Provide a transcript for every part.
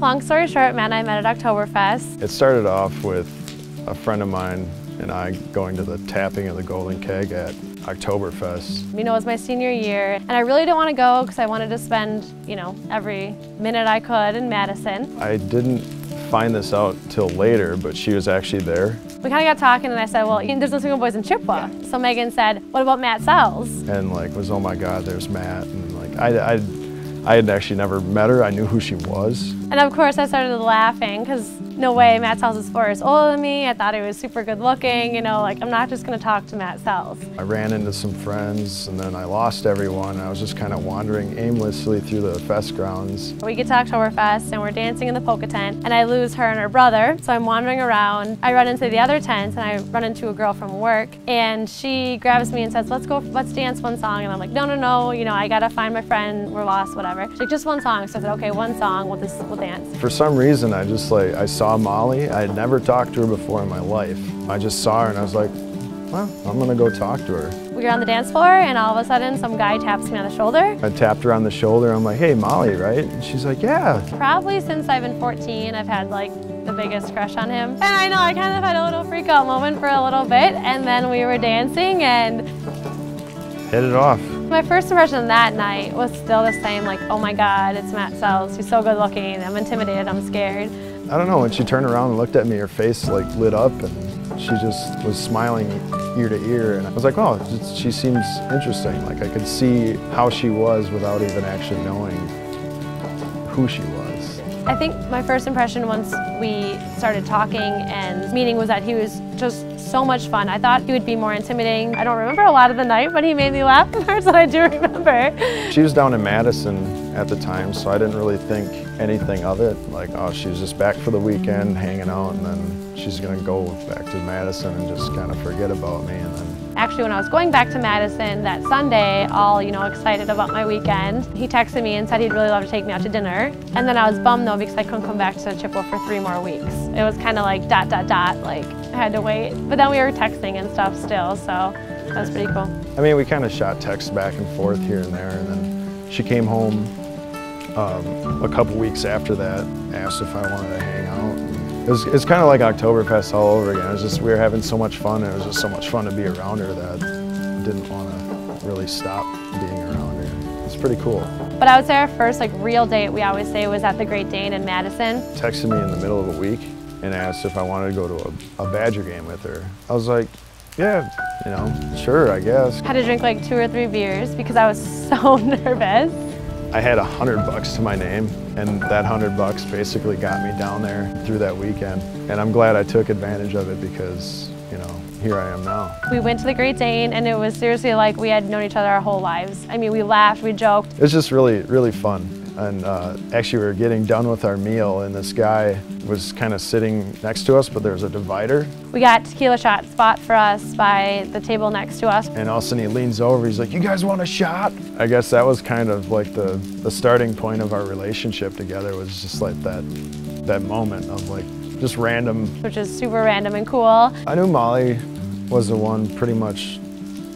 long story short, Matt and I met at Oktoberfest. It started off with a friend of mine and I going to the tapping of the Golden Keg at Oktoberfest. You know, it was my senior year, and I really didn't want to go because I wanted to spend, you know, every minute I could in Madison. I didn't find this out till later, but she was actually there. We kind of got talking, and I said, well, there's no single boys in Chippewa. So Megan said, what about Matt Sells? And like was, oh my God, there's Matt. And like I had actually never met her. I knew who she was. And of course I started laughing because no way, Matt Sells is 4 years older than me. I thought he was super good looking, you know, like I'm not just gonna talk to Matt Sells. I ran into some friends and then I lost everyone. I was just kind of wandering aimlessly through the fest grounds. We get to Oktoberfest and we're dancing in the polka tent and I lose her and her brother. So I'm wandering around. I run into the other tents and I run into a girl from work and she grabs me and says, let's dance one song. And I'm like, no, you know, I gotta find my friend, we're lost, whatever. She's like, just one song. So I said, okay, one song, we'll dance. For some reason, I saw Mollie. I had never talked to her before in my life. I just saw her and I was like, well, I'm gonna go talk to her. We were on the dance floor and all of a sudden some guy taps me on the shoulder. I tapped her on the shoulder. I'm like, hey, Mollie, right? And she's like, yeah. Probably since I've been 14, I've had like the biggest crush on him. And I know I kind of had a little freak out moment for a little bit and then we were dancing and hit it off. My first impression that night was still the same, like, oh my God, it's Matt Sells. He's so good looking. I'm intimidated, I'm scared. I don't know, when she turned around and looked at me, her face like lit up and she just was smiling ear to ear. And I was like, oh, she seems interesting. Like I could see how she was without even actually knowing who she was. I think my first impression once we started talking and meeting was that he was just so much fun. I thought he would be more intimidating. I don't remember a lot of the night, but he made me laugh the parts that I do remember. She was down in Madison at the time, so I didn't really think anything of it. Like, oh, she was just back for the weekend, hanging out, and then she's gonna go back to Madison and just kind of forget about me. And then actually, when I was going back to Madison that Sunday, all, you know, excited about my weekend, he texted me and said he'd really love to take me out to dinner. And then I was bummed though because I couldn't come back to Chippewa for 3 more weeks. It was kind of like ... like I had to wait. But then we were texting and stuff still, so that was pretty cool. I mean, we kind of shot texts back and forth here and there, and then she came home a couple weeks after that, asked if I wanted to hang out. It's kind of like Oktoberfest all over again. It was just, we were having so much fun, and it was just so much fun to be around her that I didn't want to really stop being around her. It's pretty cool. But I would say our first like real date, we always say, was at the Great Dane in Madison. Texted me in the middle of a week and asked if I wanted to go to a Badger game with her. I was like, yeah, you know, sure, I guess. Had to drink like 2 or 3 beers because I was so nervous. I had $100 to my name, and that $100 basically got me down there through that weekend. And I'm glad I took advantage of it because, you know, here I am now. We went to the Great Dane and it was seriously like we had known each other our whole lives. I mean, we laughed, we joked. It was just really, really fun. And actually we were getting done with our meal and this guy was kind of sitting next to us, but there was a divider. We got tequila shot spot for us by the table next to us. And all of a sudden he leans over, he's like, you guys want a shot? I guess that was kind of like the starting point of our relationship together, was just like that moment of like just random. Which is super random and cool. I knew Mollie was the one pretty much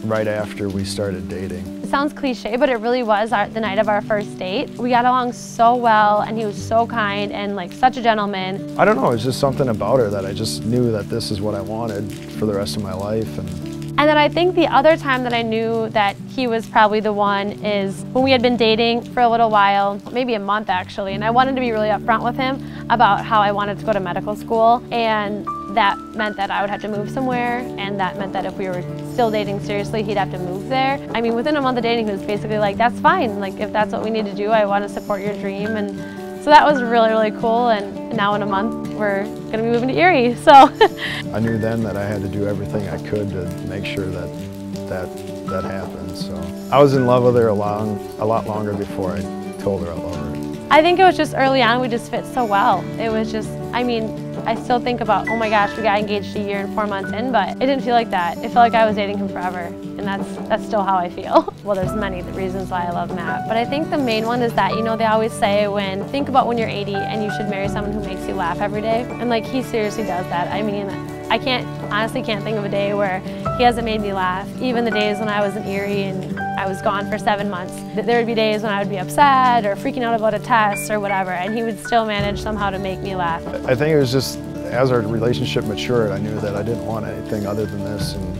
right after we started dating. It sounds cliche, but it really was the night of our first date. We got along so well and he was so kind and like such a gentleman. I don't know, it's just something about her that I just knew that this is what I wanted for the rest of my life. And then I think the other time that I knew that he was probably the one is when we had been dating for a little while, maybe a month actually, and I wanted to be really upfront with him about how I wanted to go to medical school, and that meant that I would have to move somewhere, and that meant that if we were still dating seriously, he'd have to move there. I mean, within a month of dating, he was basically like, that's fine, like if that's what we need to do, I want to support your dream. And so that was really, really cool, and now in a month, we're gonna be moving to Erie, so. I knew then that I had to do everything I could to make sure that happened, so. I was in love with her a lot longer before I told her I love her. I think it was just early on, we just fit so well. It was just, I mean, I still think about, oh my gosh, we got engaged a year and 4 months in, but it didn't feel like that. It felt like I was dating him forever, and that's still how I feel. Well, there's many reasons why I love Matt, but I think the main one is that, you know, they always say think about when you're 80 and you should marry someone who makes you laugh every day, and like he seriously does that. I mean, honestly can't think of a day where he hasn't made me laugh. Even the days when I was in Erie and I was gone for 7 months. There would be days when I would be upset or freaking out about a test or whatever, and he would still manage somehow to make me laugh. I think it was just, as our relationship matured, I knew that I didn't want anything other than this, and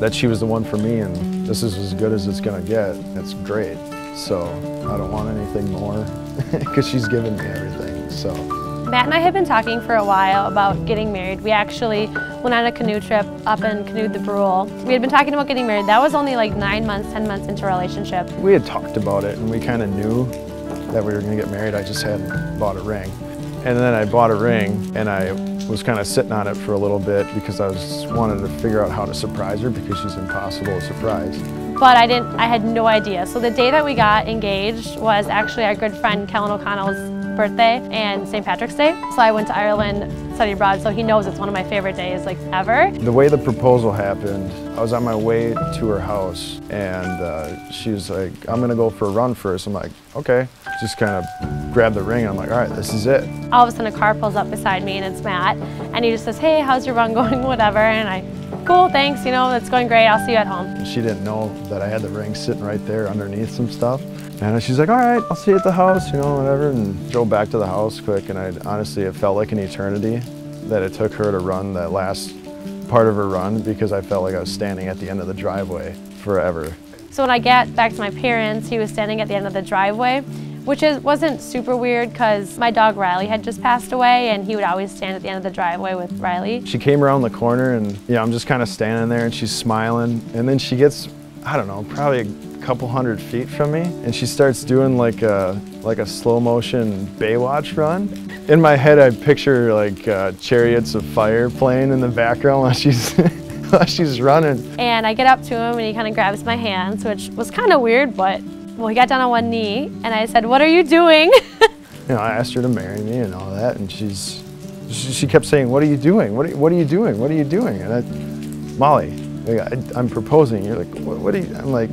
that she was the one for me, and this is as good as it's gonna get. It's great. So I don't want anything more because she's given me everything, so. Matt and I had been talking for a while about getting married. We actually went on a canoe trip up and canoed the Brule. We had been talking about getting married. That was only like 9 months, 10 months into a relationship. We had talked about it and we kind of knew that we were gonna get married. I just hadn't bought a ring. And then I bought a ring and I was kind of sitting on it for a little bit because I wanted to figure out how to surprise her because she's impossible to surprise. But I had no idea. So the day that we got engaged was actually our good friend Kellen O'Connell's birthday and St. Patrick's Day. So I went to Ireland, studied abroad, so he knows it's one of my favorite days like ever. The way the proposal happened, I was on my way to her house and she was like, I'm gonna go for a run first. I'm like, okay. Just kind of grabbed the ring and I'm like, all right, this is it. All of a sudden a car pulls up beside me and it's Matt. And he just says, hey, how's your run going, whatever. And I, cool, thanks, you know, it's going great, I'll see you at home. She didn't know that I had the ring sitting right there underneath some stuff. And she's like, all right, I'll see you at the house, you know, whatever. And drove back to the house quick. And honestly, it felt like an eternity that it took her to run that last part of her run because I felt like I was standing at the end of the driveway forever. So when I get back to my parents, he was standing at the end of the driveway, which wasn't super weird because my dog Riley had just passed away and he would always stand at the end of the driveway with Riley. She came around the corner and I'm just kind of standing there and she's smiling. And then she gets, I don't know, probably a couple 100 feet from me and she starts doing like a slow motion Baywatch run. In my head I picture like chariots of fire playing in the background while she's while she's running. And I get up to him and he kind of grabs my hands, which was kind of weird, but well, he got down on one knee and I said, what are you doing? You know, I asked her to marry me and all that and she kept saying, what are you doing? What are you doing? What are you doing? And Molly, I'm proposing. You're like, what are you? I'm like,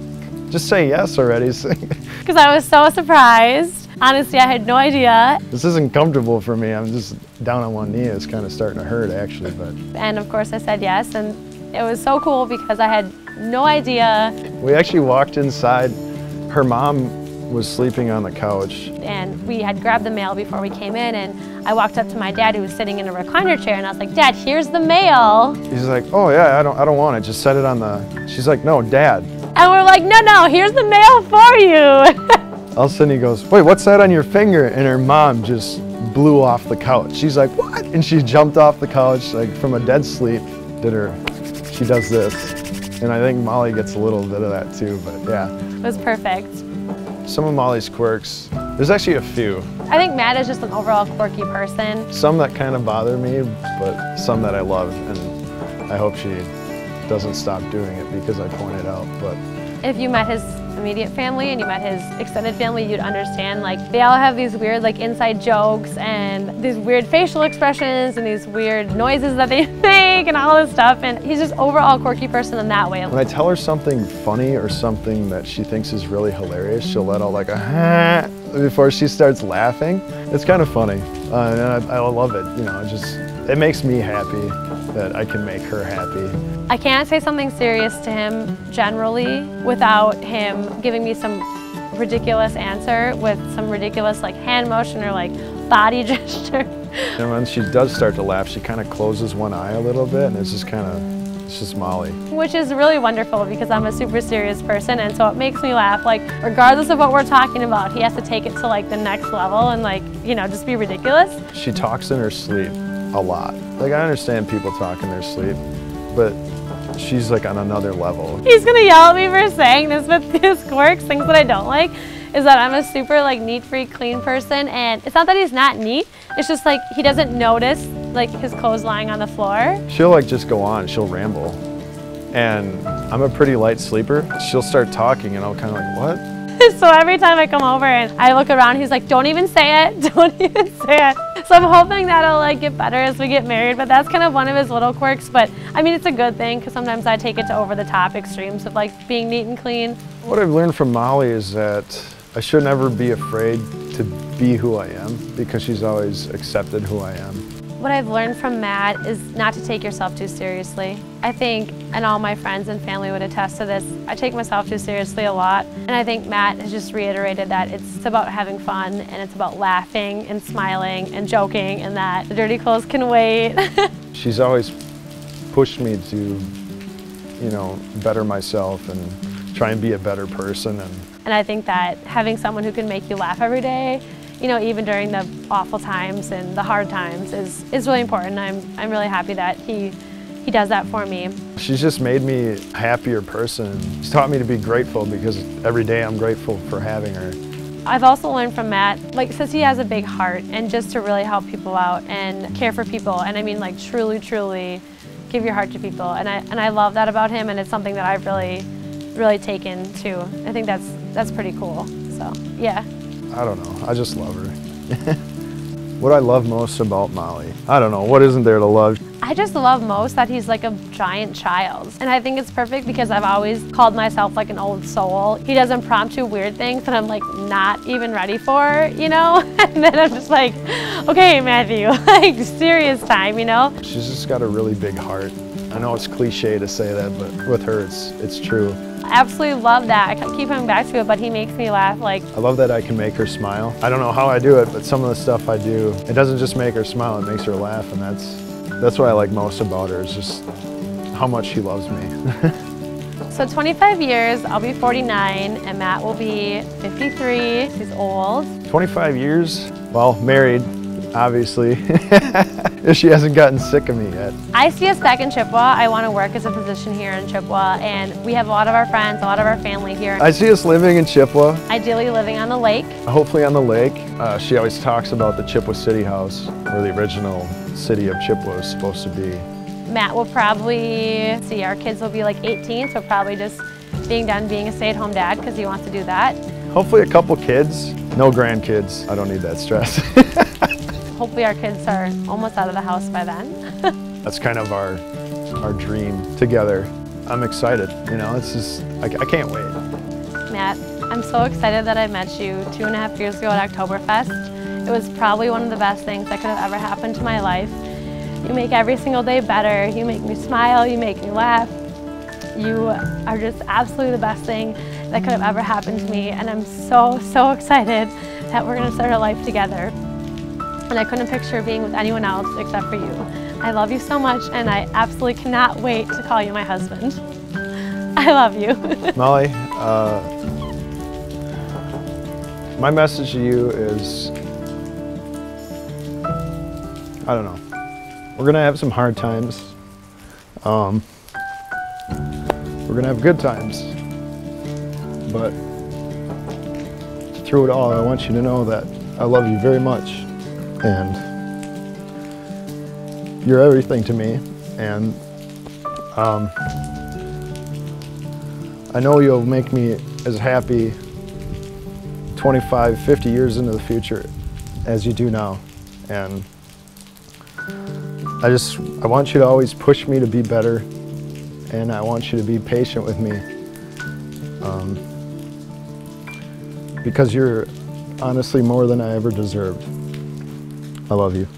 just say yes already. Because I was so surprised. Honestly, I had no idea. This isn't comfortable for me. I'm just down on one knee. It's kind of starting to hurt actually. But. And of course I said yes and it was so cool because I had no idea. We actually walked inside. Her mom was sleeping on the couch. And we had grabbed the mail before we came in and I walked up to my dad who was sitting in a recliner chair and I was like, Dad, here's the mail. He's like, oh yeah, I don't want it. Just set it on the, she's like, no, Dad. And we're like, no, here's the mail for you. All of a sudden he goes, wait, what's that on your finger? And her mom just blew off the couch. She's like, what? And she jumped off the couch like from a dead sleep, she does this. And I think Molly gets a little bit of that too, but yeah. It was perfect. Some of Molly's quirks, there's actually a few. I think Matt is just an overall quirky person. Some that kind of bother me, but some that I love, and I hope she doesn't stop doing it because I point it out. But if you met his immediate family and you met his extended family, you'd understand like they all have these weird like inside jokes and these weird facial expressions and these weird noises that they make and all this stuff, and he's just overall quirky person in that way. When I tell her something funny or something that she thinks is really hilarious, she'll let out like a ha before she starts laughing. It's kind of funny and I love it, you know, it makes me happy that I can make her happy. I can't say something serious to him generally without him giving me some ridiculous answer with some ridiculous like hand motion or like body gesture. And when she does start to laugh, she kind of closes one eye a little bit and it's just Molly. Which is really wonderful because I'm a super serious person and so it makes me laugh. Like regardless of what we're talking about, he has to take it to like the next level and like, you know, just be ridiculous. She talks in her sleep a lot. Like I understand people talk in their sleep, but she's like on another level. He's gonna yell at me for saying this, but his quirks, things that I don't like, is that I'm a super like neat, free, clean person, and it's not that he's not neat, it's just like he doesn't notice like his clothes lying on the floor. She'll like just go on, she'll ramble. And I'm a pretty light sleeper. She'll start talking and I'll kind of like, what? So every time I come over and I look around, he's like, don't even say it, don't even say it. So I'm hoping that'll like get better as we get married, but that's kind of one of his little quirks. But I mean, it's a good thing because sometimes I take it to over the top extremes of like being neat and clean. What I've learned from Molly is that I should never be afraid to be who I am because she's always accepted who I am. What I've learned from Matt is not to take yourself too seriously. I think, and all my friends and family would attest to this, I take myself too seriously a lot. And I think Matt has just reiterated that it's about having fun and it's about laughing and smiling and joking, and that the dirty clothes can wait. She's always pushed me to, you know, better myself and try and be a better person. And I think that having someone who can make you laugh every day, you know, even during the awful times and the hard times is really important. I'm really happy that he does that for me. She's just made me a happier person. She's taught me to be grateful because every day I'm grateful for having her. I've also learned from Matt, like, since he has a big heart, and just to really help people out and care for people. And I mean, like, truly give your heart to people. And I love that about him, and it's something that I've really taken to. I think that's pretty cool. So, yeah. I don't know, I just love her. What I love most about Mollie, I don't know, what isn't there to love? I just love most that he's like a giant child. And I think it's perfect because I've always called myself like an old soul. He does impromptu weird things that I'm like not even ready for, you know? And then I'm just like, okay, Matthew, like serious time, you know? She's just got a really big heart. I know it's cliche to say that, but with her it's true. I absolutely love that. I keep coming back to it, but he makes me laugh. Like, I love that I can make her smile. I don't know how I do it, but some of the stuff I do, it doesn't just make her smile, it makes her laugh, and that's what I like most about her, is just how much she loves me. So 25 years, I'll be 49, and Matt will be 53. He's old. 25 years, well, married, obviously, if she hasn't gotten sick of me yet. I see us back in Chippewa. I want to work as a physician here in Chippewa, and we have a lot of our friends, a lot of our family here. I see us living in Chippewa. Ideally living on the lake. Hopefully on the lake. She always talks about the Chippewa City House, where the original city of Chippewa is supposed to be. Matt will probably, see, our kids will be like 18, so probably just being done being a stay-at-home dad because he wants to do that. Hopefully a couple kids, no grandkids. I don't need that stress. Hopefully our kids are almost out of the house by then. That's kind of our dream together. I'm excited, you know, it's just, I can't wait. Matt, I'm so excited that I met you 2.5 years ago at Oktoberfest. It was probably one of the best things that could have ever happened to my life. You make every single day better. You make me smile, you make me laugh. You are just absolutely the best thing that could have ever happened to me, and I'm so excited that we're gonna start a life together. And I couldn't picture being with anyone else except for you. I love you so much, and I absolutely cannot wait to call you my husband. I love you. Mollie, my message to you is, I don't know. We're gonna have some hard times. We're gonna have good times. But through it all, I want you to know that I love you very much. And you're everything to me, and I know you'll make me as happy 25, 50 years into the future as you do now. And I want you to always push me to be better, and I want you to be patient with me, because you're honestly more than I ever deserved. I love you.